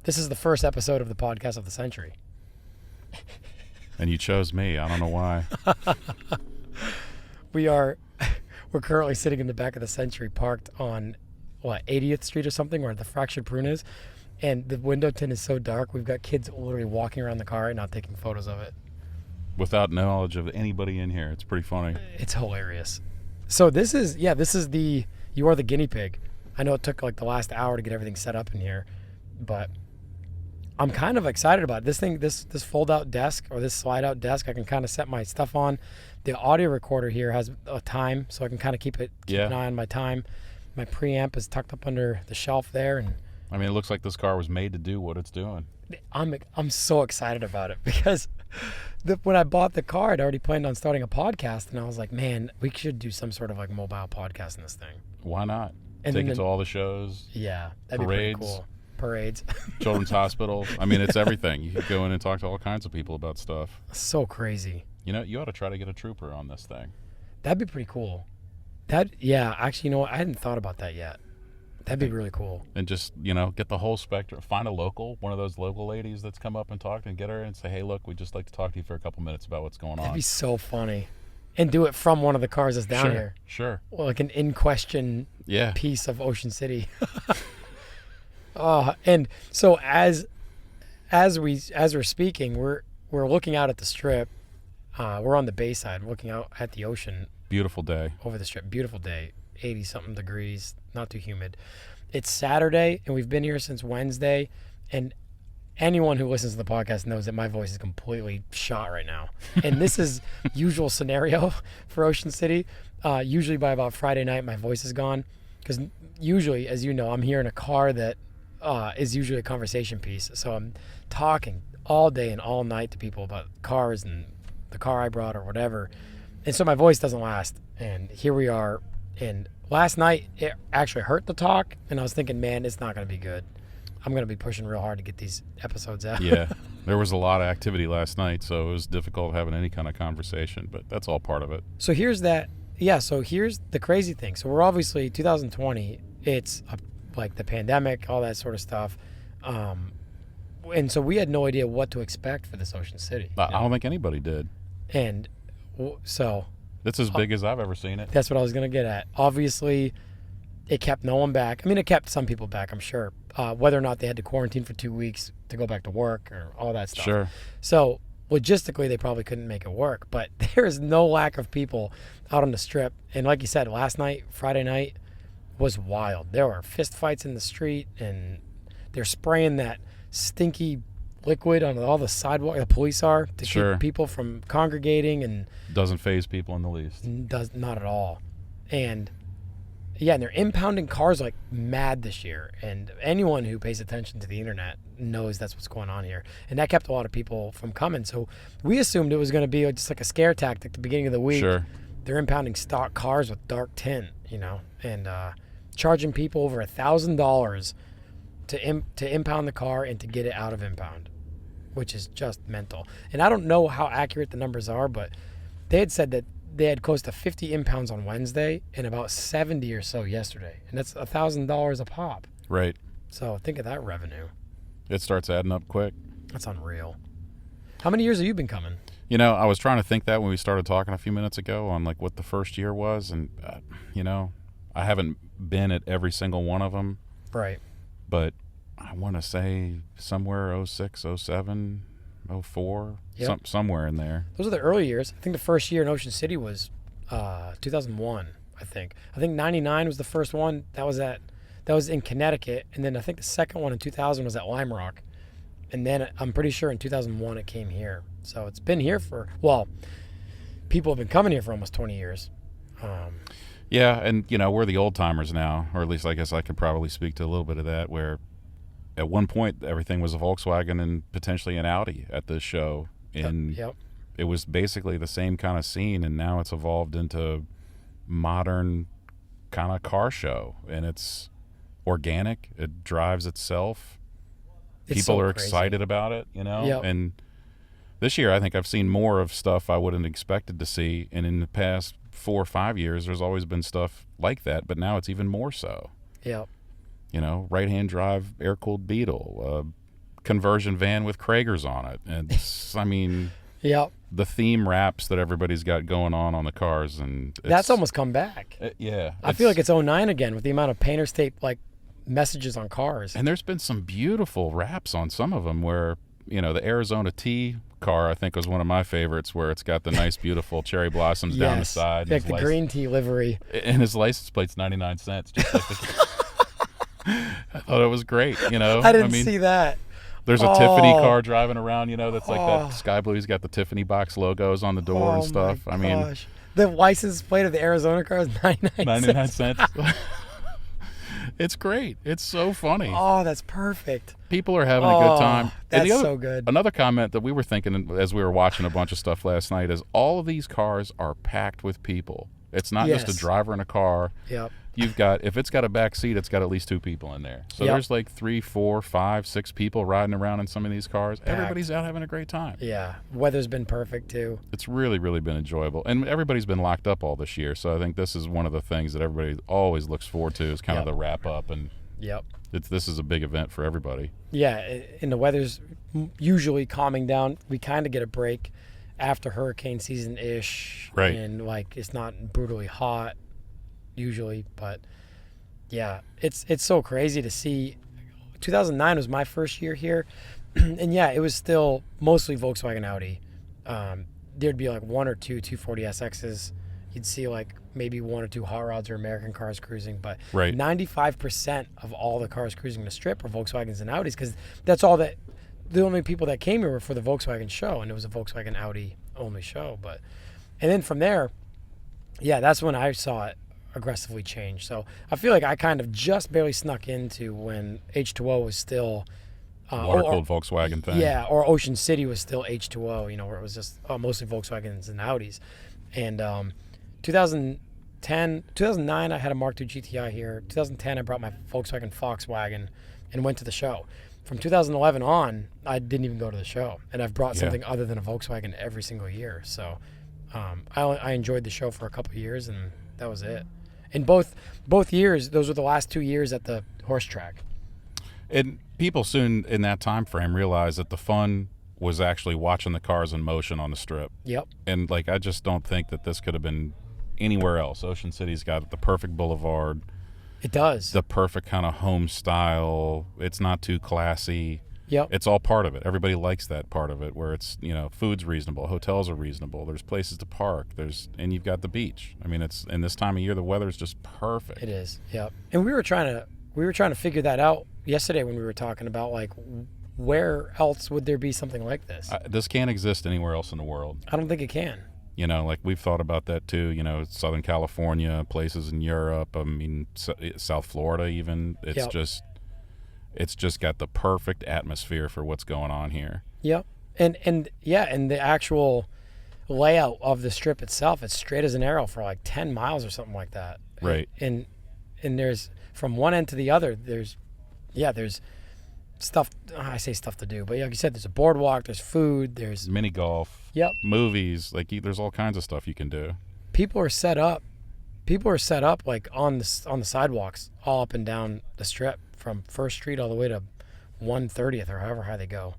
This is the first episode of the podcast of the century. And you chose me. I don't know why. We're currently sitting in the back of the Century, parked on 80th Street or something, where the fractured prune is, and the window tint is so dark. We've got kids literally walking around the car and not taking photos of it. Without knowledge of anybody in here. It's pretty funny. It's hilarious. So this is you are the guinea pig. I know it took like the last hour to get everything set up in here, but I'm kind of excited about it. This thing, this fold out desk or this slide out desk, I can kind of set my stuff on. The audio recorder here has a time, so I can kind of keep an eye on my time. My preamp is tucked up under the shelf there, and I mean, it looks like this car was made to do what it's doing. I'm so excited about it because when I bought the car, I'd already planned on starting a podcast, and I was like, man, we should do some sort of like mobile podcast in this thing. Why not? And take it to all the shows. Yeah, that'd be pretty cool. Parades. Children's hospitals. I mean, it's everything. You could go in and talk to all kinds of people about stuff. So crazy. You know, you ought to try to get a trooper on this thing. That'd be pretty cool. Actually, you know what? I hadn't thought about that yet. That'd be really cool. And just, get the whole spectrum. Find one of those local ladies that's come up and talked, and get her and say, hey, look, we'd just like to talk to you for a couple minutes about what's going on. That'd be so funny. And do it from one of the cars that's down here. Sure. Well, like an in-question piece of Ocean City. And so as we're speaking, we're looking out at the strip. We're on the bay side, looking out at the ocean. Beautiful day. Over the strip. Beautiful day. 80-something degrees. Not too humid. It's Saturday, and we've been here since Wednesday. And anyone who listens to the podcast knows that my voice is completely shot right now. And this is usual scenario for Ocean City. Usually by about Friday night, my voice is gone. Because usually, as you know, I'm here in a car that is usually a conversation piece. So I'm talking all day and all night to people about cars and the car I brought or whatever. And so my voice doesn't last. And here we are. And last night, it actually hurt to talk. And I was thinking, man, it's not going to be good. I'm going to be pushing real hard to get these episodes out. Yeah. There was a lot of activity last night, so it was difficult having any kind of conversation. But that's all part of it. So here's that. Yeah, so here's the crazy thing. So we're obviously 2020. It's like the pandemic, all that sort of stuff. And so we had no idea what to expect for this Ocean City. I don't think anybody did. And so it's as big as I've ever seen it. That's what I was going to get at. Obviously, it kept no one back. I mean, it kept some people back, I'm sure. Whether or not they had to quarantine for 2 weeks to go back to work or all that stuff. Sure. So logistically, they probably couldn't make it work. But there is no lack of people out on the strip. And like you said, last night, Friday night, was wild. There were fist fights in the street, and they're spraying that stinky liquid on all the sidewalk. The police are to keep people from congregating, and doesn't faze people in the least. Does not at all. And and they're impounding cars like mad this year. And anyone who pays attention to the internet knows that's what's going on here. And that kept a lot of people from coming. So we assumed it was going to be just like a scare tactic at the beginning of the week. Sure. They're impounding stock cars with dark tint, and charging people over $1,000 to impound the car and to get it out of impound, which is just mental. And I don't know how accurate the numbers are, but they had said that they had close to 50 impounds on Wednesday and about 70 or so yesterday. And that's $1,000 a pop. Right. So think of that revenue. It starts adding up quick. That's unreal. How many years have you been coming? I was trying to think that when we started talking a few minutes ago on like what the first year was. And, I haven't been at every single one of them. Right. But I want to say somewhere 06, 07, 04, somewhere in there. Those are the early years. I think the first year in Ocean City was 2001, I think. I think 99 was the first one. That was in Connecticut. And then I think the second one in 2000 was at Lime Rock. And then I'm pretty sure in 2001 it came here. So it's been here people have been coming here for almost 20 years. Yeah, and, we're the old timers now, or at least I guess I could probably speak to a little bit of that, where at one point everything was a Volkswagen and potentially an Audi at this show. And it was basically the same kind of scene, and now it's evolved into modern kind of car show, and it's organic. It drives itself. People are excited about it, And this year I think I've seen more of stuff I wouldn't expected to see, and in the past 4 or 5 years there's always been stuff like that, but now it's even more so. Yep. Right-hand drive air-cooled Beetle, conversion van with Kragers on it. And I mean, Yep. the theme wraps that everybody's got going on the cars, and That's almost come back. Yeah. I feel like it's '09 again with the amount of painter's tape like messages on cars. And there's been some beautiful wraps on some of them where, you know, the Arizona T car, I think, was one of my favorites, where it's got the nice, beautiful cherry blossoms down the side. Like the green tea livery. And his license plate's 99 cents. Just like I thought it was great, you know. I didn't see that. There's a Tiffany car driving around, you know, that's like that sky blue. He's got the Tiffany box logos on the door and stuff. I mean, the license plate of the Arizona car is 99 cents. It's great. It's so funny. Oh, that's perfect. People are having a good time. That's so good. Another comment that we were thinking as we were watching a bunch of stuff last night is all of these cars are packed with people. It's not just a driver in a car. Yep. You've got, if it's got a back seat, it's got at least 2 people in there. So there's like 3, 4, 5, 6 people riding around in some of these cars. Packed. Everybody's out having a great time. Yeah. Weather's been perfect too. It's really, really been enjoyable. And everybody's been locked up all this year. So I think this is one of the things that everybody always looks forward to is kind of the wrap up. And this is a big event for everybody. Yeah. And the weather's usually calming down. We kind of get a break after hurricane season-ish. Right. And like it's not brutally hot usually, but yeah, it's so crazy to see. 2009 was my first year here, and yeah, it was still mostly Volkswagen Audi. There'd be like 1 or 2 240 SXs. You'd see like maybe 1 or 2 hot rods or American cars cruising, but 95% of all the cars cruising the strip are Volkswagens and Audis, because that's all that. The only people that came here were for the Volkswagen show, and it was a Volkswagen Audi only show. But and then from there, yeah, that's when I saw it aggressively change. So I feel like I kind of just barely snuck into when H2o was still water-cooled Volkswagen thing. Yeah, or Ocean City was still H2o, you know, where it was just mostly Volkswagens and Audis. And 2009, I had a Mark II GTI here. 2010, I brought my Volkswagen Volkswagen and went to the show. From 2011 on, I didn't even go to the show, and I've brought something other than a Volkswagen every single year. So I enjoyed the show for a couple of years, and that was it. And both years, those were the last 2 years at the horse track. And people soon in that time frame realized that the fun was actually watching the cars in motion on the strip. Yep. And like, I just don't think that this could have been anywhere else. Ocean City's got the perfect boulevard. It does. The perfect kind of home style. It's not too classy. Yep. It's all part of it. Everybody likes that part of it, where it's, you know, food's reasonable, hotels are reasonable, there's places to park, and you've got the beach. I mean, it's in this time of year, the weather's just perfect. It is. Yep. And we were trying to figure that out yesterday when we were talking about like where else would there be something like this? This can't exist anywhere else in the world. I don't think it can. You know, like we've thought about that too. You know, Southern California, places in Europe. I mean, South Florida even. It's just got the perfect atmosphere for what's going on here. Yep. And the actual layout of the strip itself, it's straight as an arrow for like 10 miles or something like that. Right. And there's from one end to the other, there's stuff, I say stuff to do, but like you said, there's a boardwalk, there's food, there's mini golf, movies, like there's all kinds of stuff you can do. People are set up like on the sidewalks all up and down the strip from First Street all the way to 130th or however high they go.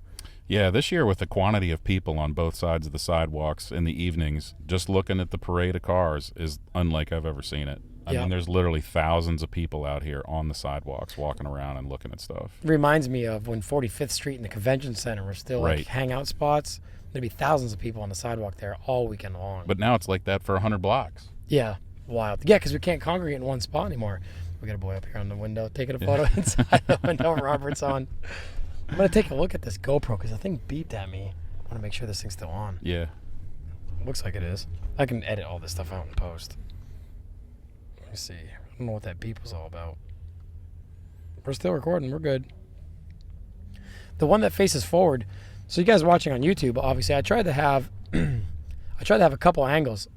Yeah, this year with the quantity of people on both sides of the sidewalks in the evenings, just looking at the parade of cars is unlike I've ever seen it. I mean, there's literally thousands of people out here on the sidewalks walking around and looking at stuff. It reminds me of when 45th Street and the Convention Center were still like hangout spots. There'd be thousands of people on the sidewalk there all weekend long. But now it's like that for 100 blocks. Yeah, wild. Yeah, because we can't congregate in one spot anymore. We got a boy up here on the window taking a photo inside the window. Robert's on. I'm going to take a look at this GoPro because the thing beeped at me. I want to make sure this thing's still on. Yeah. Looks like it is. I can edit all this stuff out in post. Let me see. I don't know what that beep was all about. We're still recording. We're good. The one that faces forward. So you guys watching on YouTube, obviously, I tried to have a couple angles.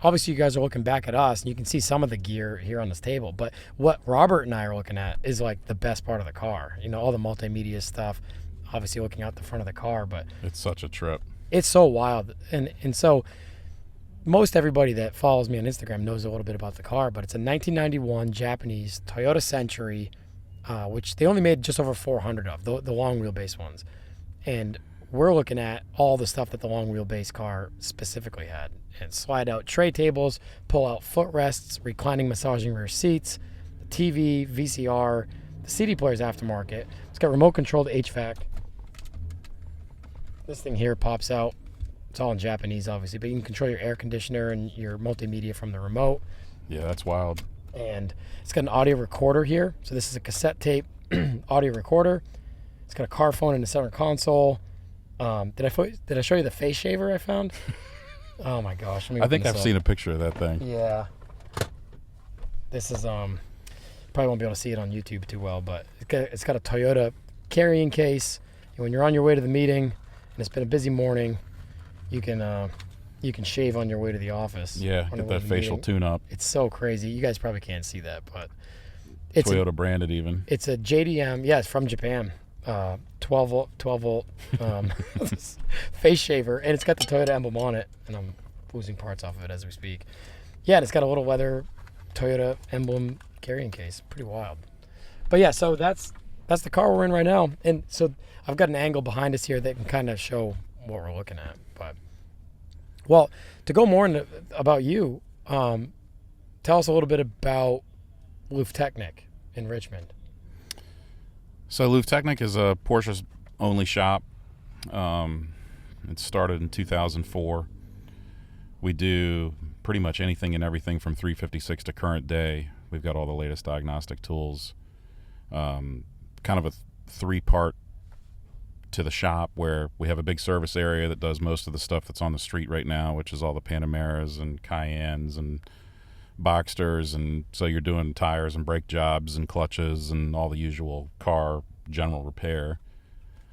Obviously, you guys are looking back at us, and you can see some of the gear here on this table. But what Robert and I are looking at is like the best part of the car. You know, all the multimedia stuff. Obviously, looking out the front of the car, but it's such a trip. It's so wild, and so most everybody that follows me on Instagram knows a little bit about the car. But it's a 1991 Japanese Toyota Century, which they only made just over 400 of the long wheelbase ones. And we're looking at all the stuff that the long wheelbase car specifically had. And slide out tray tables, pull out footrests, reclining massaging rear seats, the TV, VCR, the CD player's aftermarket. It's got remote controlled HVAC. This thing here pops out. It's all in Japanese, obviously, but you can control your air conditioner and your multimedia from the remote. Yeah, that's wild. And it's got an audio recorder here. So this is a cassette tape audio recorder. It's got a car phone in the center console. Did I show you the face shaver I found? Oh my gosh! I think I've seen a picture of that thing. Yeah. This is probably won't be able to see it on YouTube too well, but it's got a Toyota carrying case. And when you're on your way to the meeting and it's been a busy morning, you can shave on your way to the office. Yeah, get that facial tune-up. It's so crazy. You guys probably can't see that, but it's Toyota branded even. It's a JDM. Yeah, it's from Japan. 12 volt face shaver, and it's got the Toyota emblem on it, and I'm losing parts off of it as we speak. Yeah, and it's got a little leather Toyota emblem carrying case. Pretty wild. But yeah, so that's the car we're in right now, and so I've got an angle behind us here that can kind of show what we're looking at. But well, to go more into about you, tell us a little bit about Lufteknic in Richmond. So Lufteknic is a Porsche's only shop. It started in 2004. We do pretty much anything and everything from 356 to current day. We've got all the latest diagnostic tools. Kind of a three-part to the shop where we have a big service area that does most of the stuff that's on the street right now, which is all the Panameras and Cayennes and Boxsters, and so you're doing tires and brake jobs and clutches and all the usual car general repair.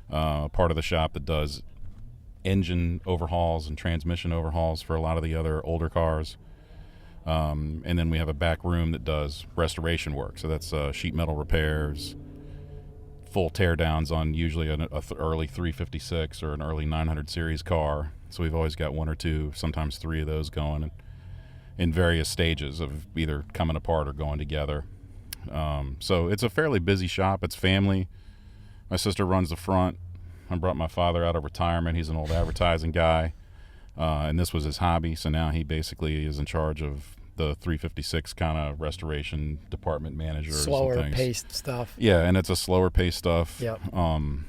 Part of the shop that does engine overhauls and transmission overhauls for a lot of the other older cars. And then we have a back room that does restoration work. So that's sheet metal repairs, full teardowns on usually an early 356 or an early 900 series car. So we've always got one or two, sometimes three of those going in various stages of either coming apart or going together. So it's a fairly busy shop. It's family. My sister runs the front. I brought my father out of retirement. He's an old advertising guy, and this was his hobby. So now he basically is in charge of the 356 kind of restoration department manager. Slower paced stuff. Yeah, and it's a slower paced stuff. Yep. I'm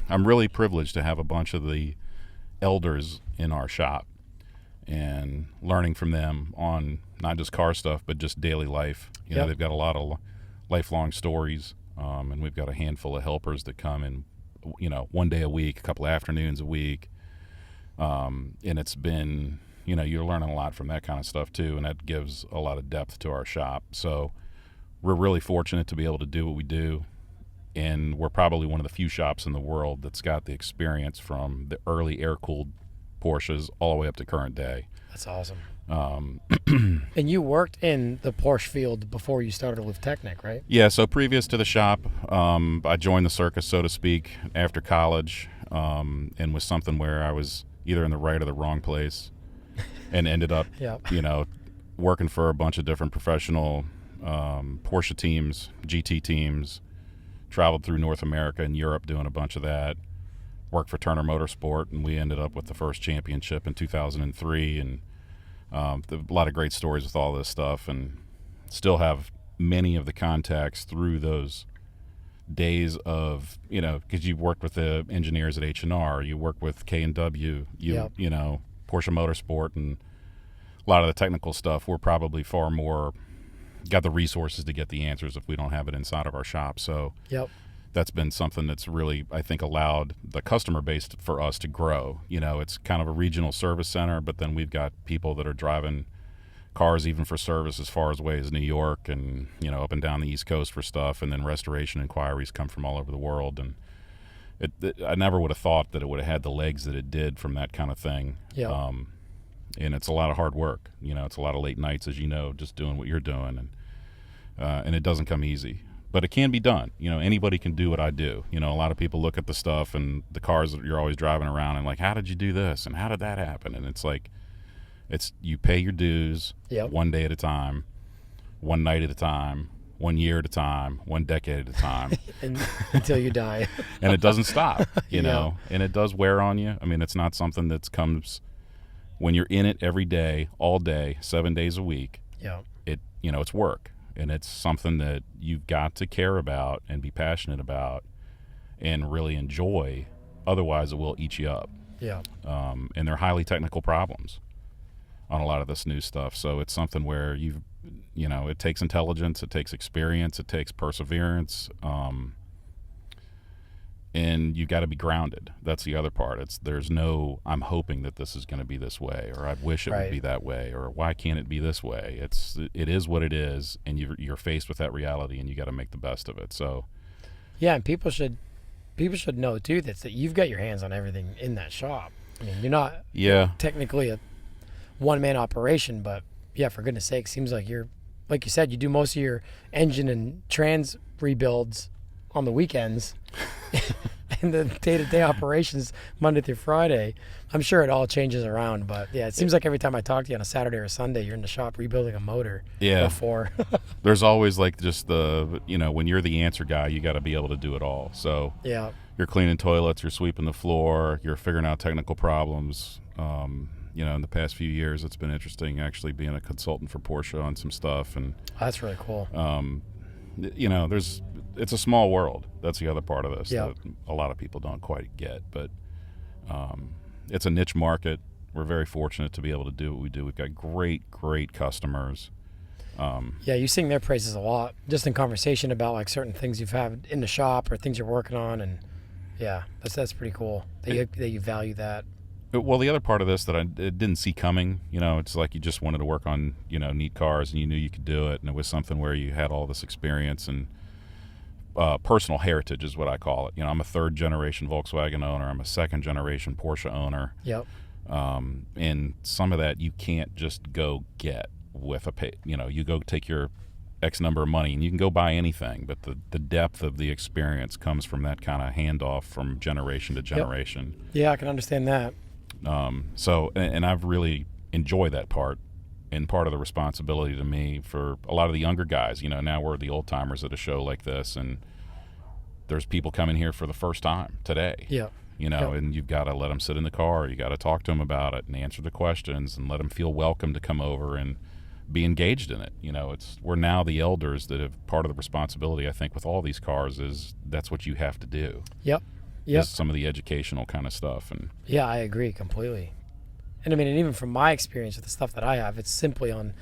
really privileged to have a bunch of the elders in our shop and learning from them on not just car stuff, but just daily life. You know, they've got a lot of lifelong stories, and we've got a handful of helpers that come in, you know, one day a week, a couple of afternoons a week. And it's been, you know, you're learning a lot from that kind of stuff too, and that gives a lot of depth to our shop. So we're really fortunate to be able to do what we do, and we're probably one of the few shops in the world that's got the experience from the early air-cooled Porsches all the way up to current day. That's awesome. And you worked in the Porsche field before you started with Lufteknic, right? Yeah, so previous to the shop, I joined the circus, so to speak, after college, and was something where I was either in the right or the wrong place, and ended up, you know, working for a bunch of different professional Porsche teams, GT teams, traveled through North America and Europe doing a bunch of that, worked for Turner Motorsport, and we ended up with the first championship in 2003, and a lot of great stories with all this stuff, and still have many of the contacts through those days of, you know, because you've worked with the engineers at H&R, you work with K&W, you know, Porsche Motorsport, and a lot of the technical stuff, we're probably far more got the resources to get the answers if we don't have it inside of our shop. So that's been something that's really, I think, allowed the customer base for us to grow. You know, it's kind of a regional service center, but then we've got people that are driving cars even for service as far away as New York and, you know, up and down the East Coast for stuff, and then restoration inquiries come from all over the world. And I never would have thought that it would have had the legs that it did from that kind of thing. And it's a lot of hard work. You know, it's a lot of late nights, as you know, just doing what you're doing, and it doesn't come easy. But it can be done. You know, anybody can do what I do. You know, a lot of people look at the stuff and the cars that you're always driving around and like, how did you do this? And how did that happen? And it's like, you pay your dues one day at a time, one night at a time, 1 year at a time, 1 decade at a time. And, until you die. And it doesn't stop, you Yeah. know, and it does wear on you. I mean, it's not something that comes when you're in it every day, all day, 7 days a week. Yeah. It's work, and it's something that you've got to care about and be passionate about and really enjoy. Otherwise, it will eat you up. Yeah. And they're highly technical problems on a lot of this new stuff. So it's something where it takes intelligence, it takes experience, it takes perseverance, and you got to be grounded. That's the other part. There's no, I'm hoping that this is going to be this way, or I wish it would be that way, or why can't it be this way? It is what it is, and you're faced with that reality, and you got to make the best of it. So, yeah, and people should know too that you've got your hands on everything in that shop. I mean, you're not technically a one-man operation, but yeah, for goodness sake, seems like you're, like you said, you do most of your engine and trans rebuilds on the weekends and the day-to-day operations Monday through Friday. I'm sure it all changes around, but yeah, it seems like every time I talk to you on a Saturday or Sunday, you're in the shop rebuilding a motor. Yeah. Before. There's always like just when you're the answer guy, you got to be able to do it all. So yeah, you're cleaning toilets, you're sweeping the floor, you're figuring out technical problems. In the past few years, it's been interesting actually being a consultant for Porsche on some stuff, and that's really cool. It's a small world. That's the other part of this Yep. that a lot of people don't quite get. But it's a niche market. We're very fortunate to be able to do what we do. We've got great customers. Yeah, you sing their praises a lot, just in conversation about like certain things you've had in the shop or things you're working on, and yeah, that's pretty cool that you value that. Well, the other part of this that I didn't see coming, it's like you just wanted to work on, neat cars, and you knew you could do it, and it was something where you had all this experience and personal heritage is what I call it. I'm a third-generation Volkswagen owner. I'm a second-generation Porsche owner. Yep. And some of that you can't just go get with you go take your X number of money, and you can go buy anything, but the depth of the experience comes from that kind of handoff from generation to generation. Yep. Yeah, I can understand that. And I've really enjoyed that part, and part of the responsibility to me for a lot of the younger guys. Now we're the old timers at a show like this, and there's people coming here for the first time today. Yeah. And you've got to let them sit in the car. You got to talk to them about it and answer the questions and let them feel welcome to come over and be engaged in it. We're now the elders that have part of the responsibility, I think, with all these cars is that's what you have to do. Yep. Is some of the educational kind of stuff. And yeah, I agree completely. And I mean, and even from my experience with the stuff that I have, it's simply on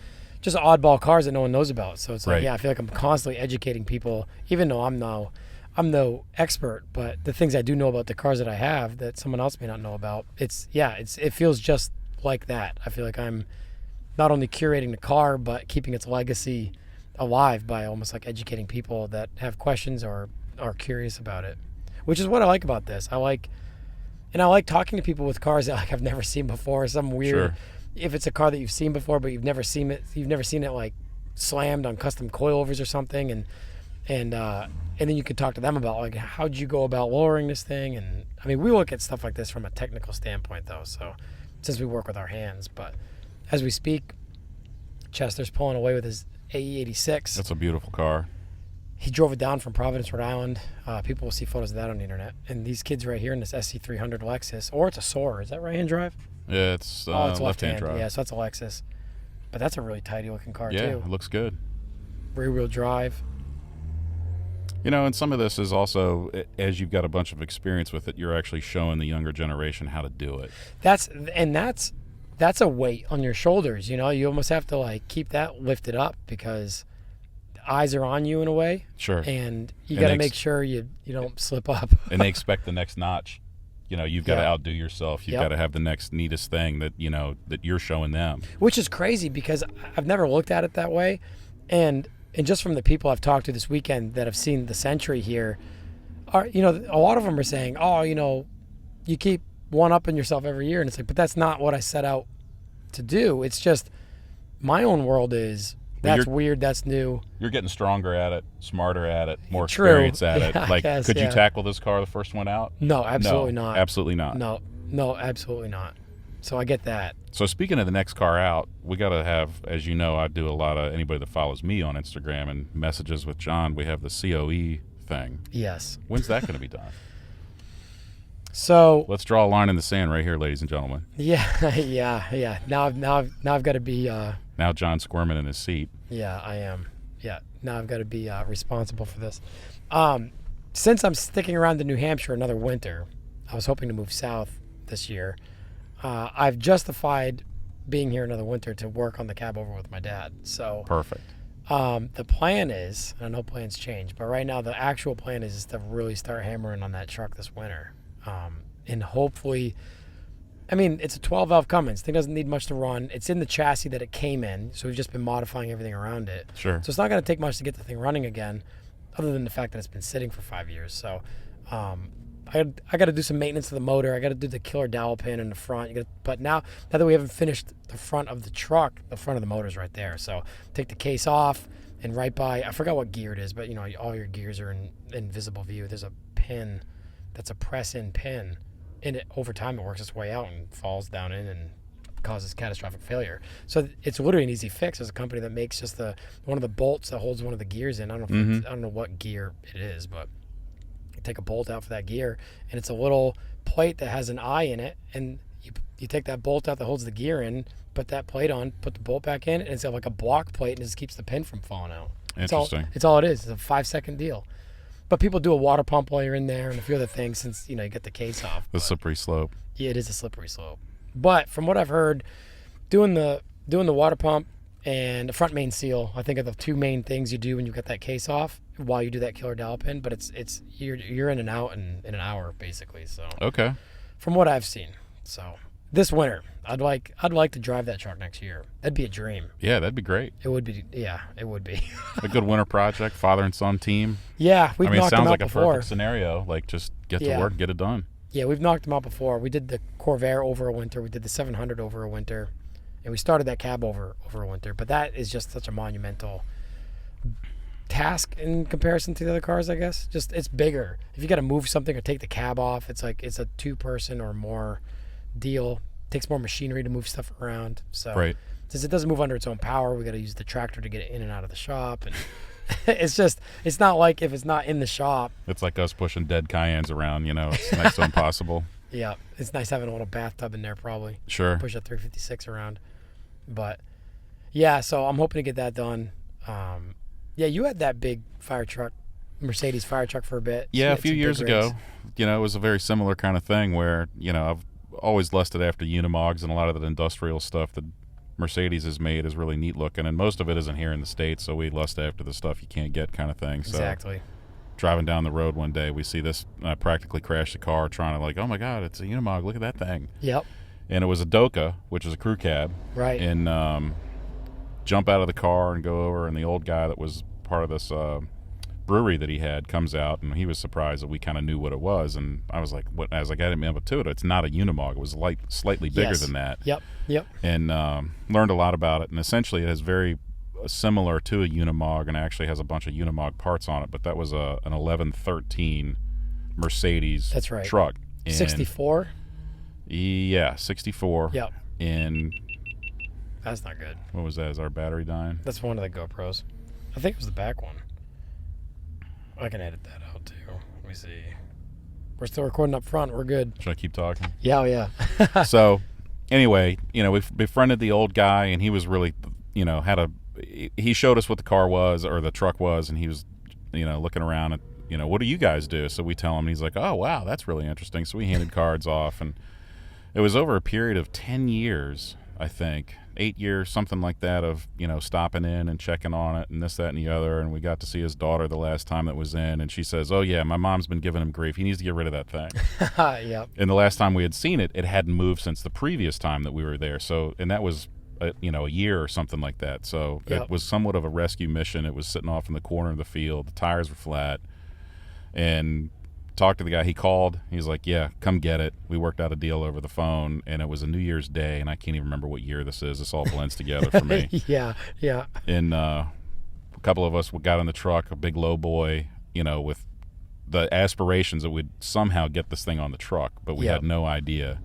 just oddball cars that no one knows about. So it's like, Right. yeah, I feel like I'm constantly educating people, even though I'm no expert, but the things I do know about the cars that I have that someone else may not know about, it feels just like that. I feel like I'm not only curating the car, but keeping its legacy alive by almost like educating people that have questions or are curious about it, which is what I like about this. I like talking to people with cars that like I've never seen before. Some weird, Sure. If it's a car that you've seen before, but you've never seen it like slammed on custom coilovers or something, and then you could talk to them about like how'd you go about lowering this thing. And I mean, we look at stuff like this from a technical standpoint though, so since we work with our hands. But as we speak, Chester's pulling away with his AE86. that's a beautiful car. He drove it down from Providence, Rhode Island. People will see photos of that on the internet. And these kids right here in this SC300 Lexus, or it's a Soarer. Is that right-hand drive? Yeah, it's It's left-hand drive. Yeah, so that's a Lexus. But that's a really tidy looking car Yeah, too. it looks good. Rear-wheel drive. And some of this is also, as you've got a bunch of experience with it, you're actually showing the younger generation how to do it. That's a weight on your shoulders. You almost have to like keep that lifted up because eyes are on you in a way. Sure. And you got to make sure you don't slip up. And they expect the next notch. You've got to outdo yourself. You've got to have the next neatest thing that you're showing them. Which is crazy because I've never looked at it that way. And just from the people I've talked to this weekend that have seen the Century here, a lot of them are saying, oh, you keep one-upping yourself every year. And it's like, but that's not what I set out to do. It's just my own world is, that's weird, that's new. You're getting stronger at it, smarter at it, more True. experience at it. Yeah, I Like, guess, could you tackle this car the first one out? No, absolutely not. Absolutely not. No, absolutely not. So I get that. So speaking of the next car out, we got to have, as you know, I do a lot of, anybody that follows me on Instagram and messages with John, we have the COE thing. Yes. When's that going to be done? So Let's draw a line in the sand right here, ladies and gentlemen. yeah. Now I've got to be. Now John's squirming in his seat. Yeah, I am. Yeah. Now I've got to be responsible for this. Since I'm sticking around to New Hampshire another winter, I was hoping to move south this year. I've justified being here another winter to work on the cab over with my dad. So Perfect. the plan is, and I know plans change, but right now the actual plan is to really start hammering on that truck this winter. And hopefully, I mean, it's a 12-valve Cummins. Thing doesn't need much to run. It's in the chassis that it came in, so we've just been modifying everything around it. Sure. So it's not going to take much to get the thing running again, other than the fact that it's been sitting for 5 years. So I got to do some maintenance to the motor. I got to do the killer dowel pin in the front. But now that we haven't finished the front of the truck, the front of the motor's right there. So take the case off and right by, I forgot what gear it is, but you know, all your gears are in visible view. There's a pin that's a press-in pin. And over time, it works its way out and falls down in and causes catastrophic failure. So it's literally an easy fix. There's a company that makes just one of the bolts that holds one of the gears in. I don't know I don't know what gear it is, but you take a bolt out for that gear, and it's a little plate that has an eye in it, and you take that bolt out that holds the gear in, put that plate on, put the bolt back in, and it's like a block plate, and it just keeps the pin from falling out. Interesting. It's all it is. It's a 5-second deal. But people do a water pump while you're in there and a few other things since, you get the case off. The slippery slope. Yeah, it is a slippery slope. But from what I've heard, doing the water pump and the front main seal, I think are the two main things you do when you get that case off while you do that killer dowel pin. But it's you're in and out in an hour basically. So Okay. from what I've seen. So this winter, I'd like to drive that truck next year. That'd be a dream. Yeah, that'd be great. It would be. Yeah, it would be. A good winter project, father and son team. Yeah, we've I mean, it knocked them sounds out like before. a perfect scenario. Like, just get to work, get it done. Yeah, we've knocked them out before. We did the Corvair over a winter. We did the 700 over a winter. And we started that cab over a winter. But that is just such a monumental task in comparison to the other cars, I guess. Just, it's bigger. If you got to move something or take the cab off, it's like it's a 2-person or more deal. It takes more machinery to move stuff around. So Right. since it doesn't move under its own power, we got to use the tractor to get it in and out of the shop. And it's not like if it's not in the shop. It's like us pushing dead Cayennes around, It's next to impossible. Yeah, it's nice having a little bathtub in there probably. Sure. Push a 356 around. But yeah, so I'm hoping to get that done. Yeah, you had that big fire truck, Mercedes fire truck for a bit. Yeah, a few years ago, it was a very similar kind of thing where, I've always lusted after Unimogs, and a lot of the industrial stuff that Mercedes has made is really neat looking, and most of it isn't here in the States, so we lust after the stuff you can't get kind of thing. So Exactly. driving down the road one day, we see this, and I practically crashed the car trying to oh my God, it's a Unimog, look at that thing. Yep. And it was a Doka, which is a crew cab. Right. And jump out of the car and go over, and the old guy that was part of this brewery that he had comes out, and he was surprised that we kind of knew what it was. And I was like, "What?" As I got him up to it, it's not a Unimog. It was slightly bigger than that. Yep. And learned a lot about it. And essentially, it is very similar to a Unimog, and actually has a bunch of Unimog parts on it. But that was an 1113 Mercedes. That's right. Truck. And 64. Yeah, 64. Yep. And That's not good. what was that? Is our battery dying? That's one of the GoPros. I think it was the back one. I can edit that out too. Let me see. We're still recording up front. We're good. Should I keep talking? Yeah, yeah. So, anyway, we befriended the old guy, and he was really, he showed us what the car was, or the truck was, and he was, looking around at, what do you guys do? So we tell him, and he's like, oh, wow, that's really interesting. So we handed cards off, and it was over a period of 10 years, I think, 8 years, something like that, of, stopping in and checking on it and this, that, and the other. And we got to see his daughter the last time that was in, and she says, oh, yeah, my mom's been giving him grief. He needs to get rid of that thing. Yep. And the last time we had seen it, it hadn't moved since the previous time that we were there. So, and that was, a year or something like that. So Yep. It was somewhat of a rescue mission. It was sitting off in the corner of the field. The tires were flat. And talked to the guy. He called. He's like, yeah, come get it. We worked out a deal over the phone, and it was a New Year's Day, and I can't even remember what year this is. This all blends together for me. Yeah. And a couple of us got in the truck, a big low boy, with the aspirations that we'd somehow get this thing on the truck, but we Yep. had no idea.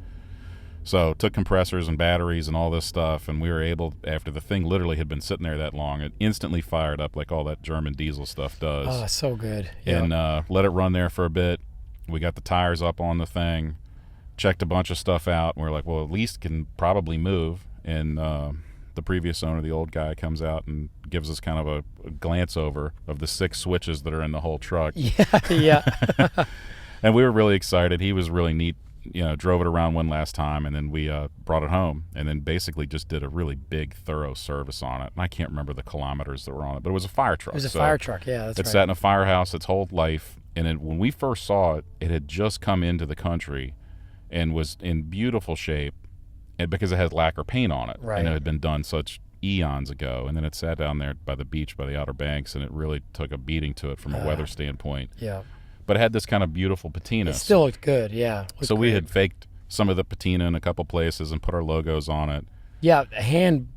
So took compressors and batteries and all this stuff, and we were able, after the thing literally had been sitting there that long, it instantly fired up like all that German diesel stuff does. Oh, so good. Yep. And let it run there for a bit. We got the tires up on the thing, checked a bunch of stuff out, and we were like, well, at least can probably move. And the previous owner, the old guy, comes out and gives us kind of a glance over of the 6 switches that are in the whole truck. Yeah. And we were really excited. He was really neat. Drove it around one last time, and then we brought it home, and then basically just did a really big, thorough service on it. And I can't remember the kilometers that were on it, but it was a fire truck. It was a fire truck, yeah, that's right. It sat in a firehouse its whole life, and when we first saw it, it had just come into the country and was in beautiful shape, and because it had lacquer paint on it, right. And it had been done such eons ago, and then it sat down there by the beach, by the Outer Banks, and it really took a beating to it from a weather standpoint. Yeah. But it had this kind of beautiful patina. It still looked good, yeah. So we had faked some of the patina in a couple places and put our logos on it. Yeah, hand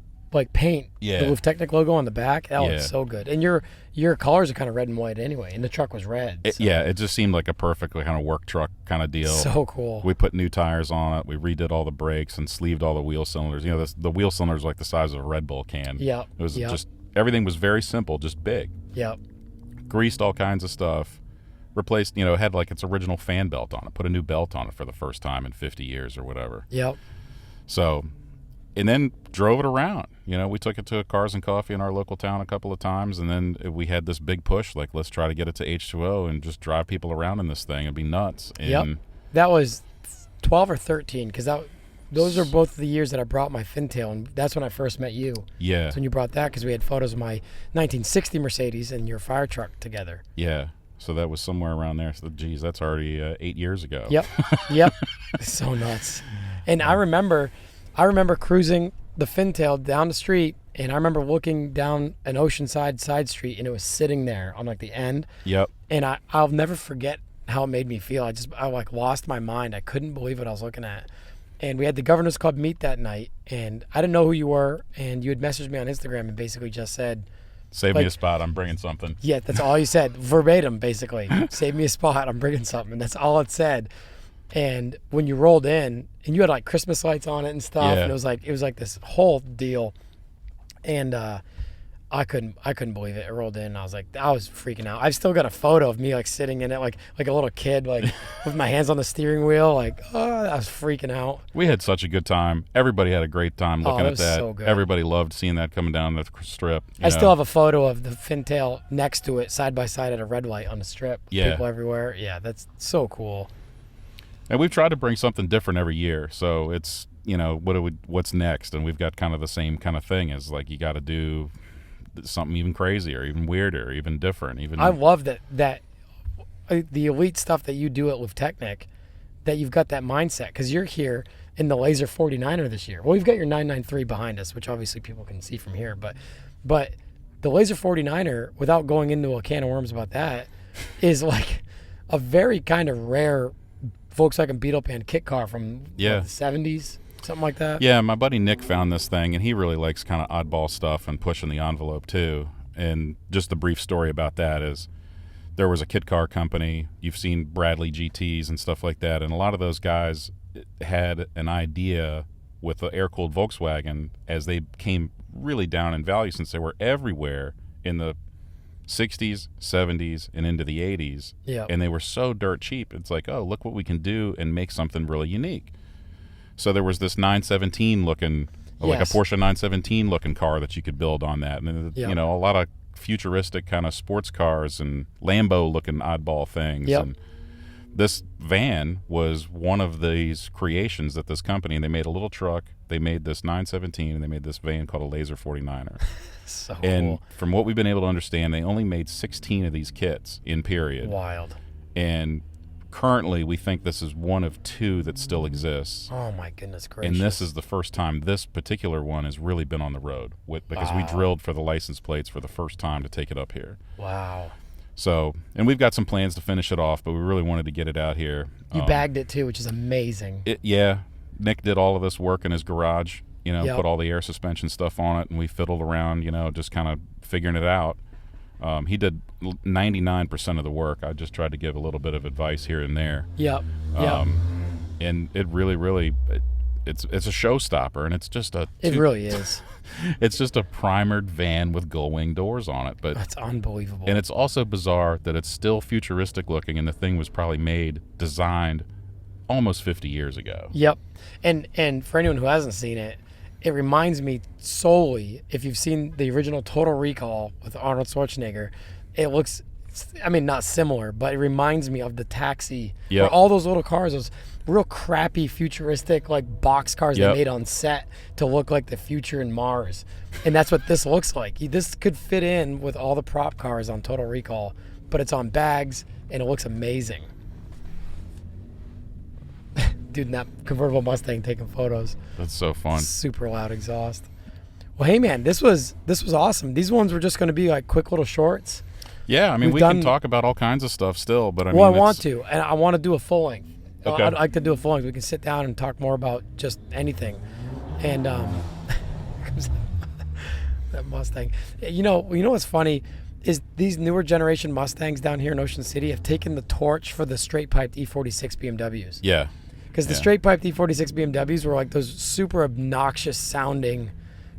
paint. Yeah. The Lufteknic logo on the back. That was so good. And your colors are kind of red and white anyway, and the truck was red. It just seemed like a perfect kind of work truck kind of deal. So cool. We put new tires on it. We redid all the brakes and sleeved all the wheel cylinders. The wheel cylinders were like the size of a Red Bull can. Yeah. It was just, everything was very simple, just big. Yeah. Greased all kinds of stuff. Replaced, it had like its original fan belt on it. Put a new belt on it for the first time in 50 years or whatever. Yep. So, and then drove it around. We took it to Cars and Coffee in our local town a couple of times, and then we had this big push, like, let's try to get it to H2O and just drive people around in this thing. It'd be nuts. And that was 12 or 13, because those are both the years that I brought my Fintail, and that's when I first met you. Yeah. That's when you brought that, because we had photos of my 1960 Mercedes and your fire truck together. Yeah. So that was somewhere around there. So, geez, that's already 8 years ago. Yep. So nuts. And I remember cruising the Fintail down the street, and I remember looking down an Oceanside side street, and it was sitting there on the end. Yep. And I'll never forget how it made me feel. I lost my mind. I couldn't believe what I was looking at. And we had the Governors Club meet that night, and I didn't know who you were, and you had messaged me on Instagram and basically just said, save me a spot, I'm bringing something. Yeah, that's all you said, verbatim, basically. Save me a spot, I'm bringing something. That's all it said. And when you rolled in, and you had Christmas lights on it and stuff, and it was like this whole deal. And I couldn't believe it. I rolled in, and I was freaking out. I've still got a photo of me sitting in it like a little kid, with my hands on the steering wheel, I was freaking out. We had such a good time. Everybody had a great time looking at that. So good. Everybody loved seeing that coming down the strip. I still have a photo of the Fintail next to it, side by side at a red light on the strip. Yeah. People everywhere. Yeah, that's so cool. And we've tried to bring something different every year. So it's, what's next? And we've got kind of the same kind of thing as you got to do something even crazier, even weirder, even different. I love that the elite stuff that you do at Lufteknic, that you've got that mindset, because you're here in the Laser 49er this year. Well, we've got your 993 behind us, which obviously people can see from here, but the Laser 49er, without going into a can of worms about that, is a very kind of rare Volkswagen Beetle Pan kit car from the 70s. Something like that? Yeah, my buddy Nick found this thing, and he really likes kind of oddball stuff and pushing the envelope too. And just the brief story about that is there was a kit car company. You've seen Bradley GTs and stuff like that, and a lot of those guys had an idea with the air-cooled Volkswagen as they came really down in value, since they were everywhere in the 60s, 70s, and into the 80s. Yeah. And they were so dirt cheap. It's oh, look what we can do and make something really unique. So there was this 917 looking, like a Porsche 917 looking car that you could build on that. And, a lot of futuristic kind of sports cars and Lambo looking oddball things. Yep. And this van was one of these creations that this company, and they made a little truck, they made this 917, and they made this van called a Laser 49er. So and cool. From what we've been able to understand, they only made 16 of these kits in period. Wild. And currently, we think this is one of 2 that still exists. Oh my goodness gracious! And this is the first time this particular one has really been on the road, because we drilled for the license plates for the first time to take it up here. Wow. So, and we've got some plans to finish it off, but we really wanted to get it out here. You bagged it too, which is amazing. Nick did all of this work in his garage. Put all the air suspension stuff on it, and we fiddled around. just kind of figuring it out. He did 99% of the work. I just tried to give a little bit of advice here and there. Yep. And it really, really, it's a showstopper, and it's just It really is. it's just a primered van with gull-wing doors on it. But That's unbelievable. and it's also bizarre that it's still futuristic looking, and the thing was probably designed almost 50 years ago. Yep. And for anyone who hasn't seen it, it reminds me solely, if you've seen the original Total Recall with Arnold Schwarzenegger, it looks, I mean, not similar, but it reminds me of the Taxi. Yep. Where all those little cars, those real crappy futuristic like box cars Yep. they made on set to look like the future in Mars. And that's what this looks like. This could fit in with all the prop cars on Total Recall, but it's on bags and it looks amazing. Dude in that convertible Mustang taking photos. That's so fun. Super loud exhaust. Well, hey man, this was awesome. These ones were just going to be like quick little shorts. Yeah, I mean, we can talk about all kinds of stuff still, but I mean, I want to, and I want to do a full length. Okay. I'd like to do a full length. We can sit down and talk more about just anything. And that Mustang. You know what's funny is these newer generation Mustangs down here in Ocean City have taken the torch for the straight piped E46 BMWs. Yeah. Because the straight piped E46 BMWs were like those super obnoxious sounding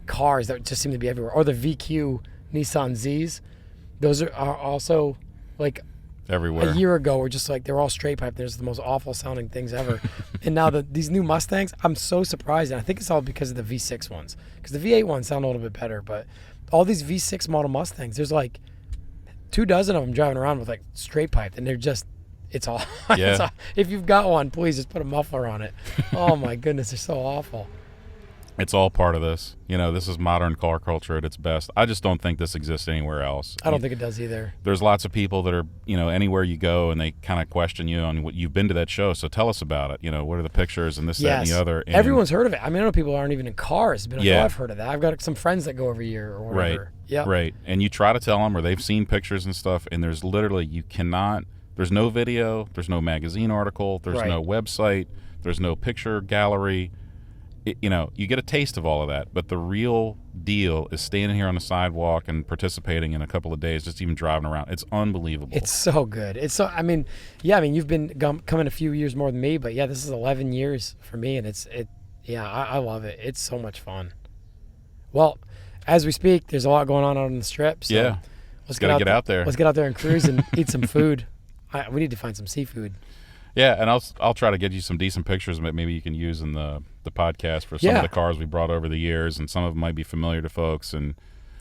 cars that just seem to be everywhere. Or the VQ Nissan Zs. Those are also like Everywhere. a year ago were just like, they're all straight pipe. There's the most awful sounding things ever. And now these new Mustangs, I'm so surprised. And I think it's all because of the V6 ones. Because the V8 ones sound a little bit better. But all these V6 model Mustangs, there's like 24 of them driving around with like straight pipe. And they're just, it's all, Yeah. if you've got one, please just put a muffler on it. Oh my goodness, they're so awful. It's all part of this. This is modern car culture at its best. I just don't think this exists anywhere else. I don't think it does either. There's lots of people that are, anywhere you go and they kind of question you on what you've been to that show. So tell us about it. What are the pictures and this, that, and the other. And everyone's heard of it. I mean, I know people aren't even in cars. But like, Yeah. oh, I've heard of that. I've got some friends that go every year or whatever. Right. Yeah. Right. And you try to tell them, or they've seen pictures and stuff, and there's literally, there's no video, there's no magazine article, there's no website, there's no picture gallery. You get a taste of all of that, but the real deal is standing here on the sidewalk and participating in a couple of days, just even driving around. It's unbelievable. It's so good. It's so, you've been coming a few years more than me, but yeah, this is 11 years for me, and I love it. It's so much fun. Well, as we speak, there's a lot going on out on the strip. So yeah. let's get out there. Let's get out there and cruise and eat some food. We need to find some seafood. Yeah, and I'll try to get you some decent pictures that maybe you can use in the podcast for some of the cars we brought over the years, and some of them might be familiar to folks. And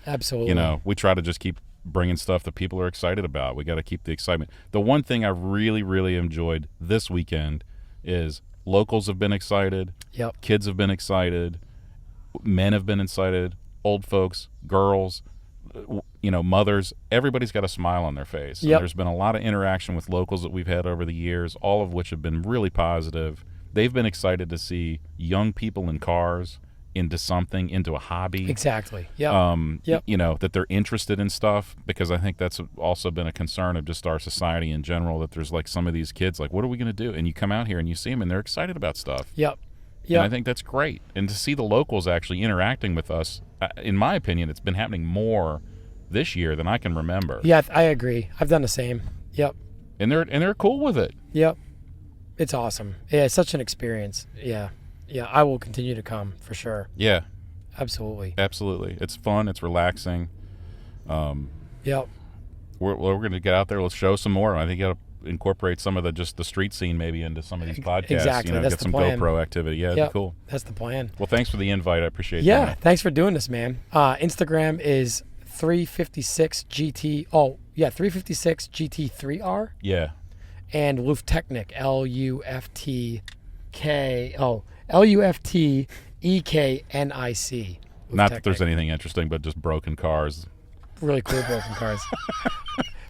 absolutely, we try to just keep bringing stuff that people are excited about. We got to keep the excitement. The one thing I really, really enjoyed this weekend is locals have been excited. Yep. Kids have been excited. Men have been excited. Old folks, girls, mothers, everybody's got a smile on their face. Yep. And there's been a lot of interaction with locals that we've had over the years, all of which have been really positive. They've been excited to see young people in cars into something, into a hobby. Exactly. Yeah. That they're interested in stuff, because I think that's also been a concern of just our society in general, that there's like some of these kids, like, what are we going to do? And you come out here and you see them and they're excited about stuff. Yep. And I think that's great. And to see the locals actually interacting with us, in my opinion, it's been happening more this year than I can remember. Yeah, I agree. I've done the same. Yep. And they're cool with it. Yep. It's awesome. Yeah, it's such an experience. Yeah. Yeah, I will continue to come for sure. Yeah. Absolutely. Absolutely. It's fun. It's relaxing. Yep. We're going to get out there. Let's show some more. I think you got to incorporate some of the street scene maybe into some of these podcasts. Exactly. That's get the some plan. GoPro activity. Yeah, it'd be cool. That's the plan. Well, thanks for the invite. I appreciate that. Thanks for doing this, man. Instagram is 356 GT. Oh, yeah, 356 GT3R. Yeah. And Lufteknic, Lufteknic. Not that there's anything interesting, but just broken cars. Really cool broken cars.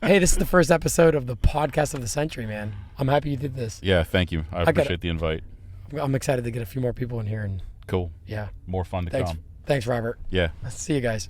Hey, this is the first episode of the podcast of the century, man. I'm happy you did this. Yeah, thank you. I appreciate the invite. I'm excited to get a few more people in here. And cool. Yeah. More fun to come. Thanks, Robert. Yeah. See you guys.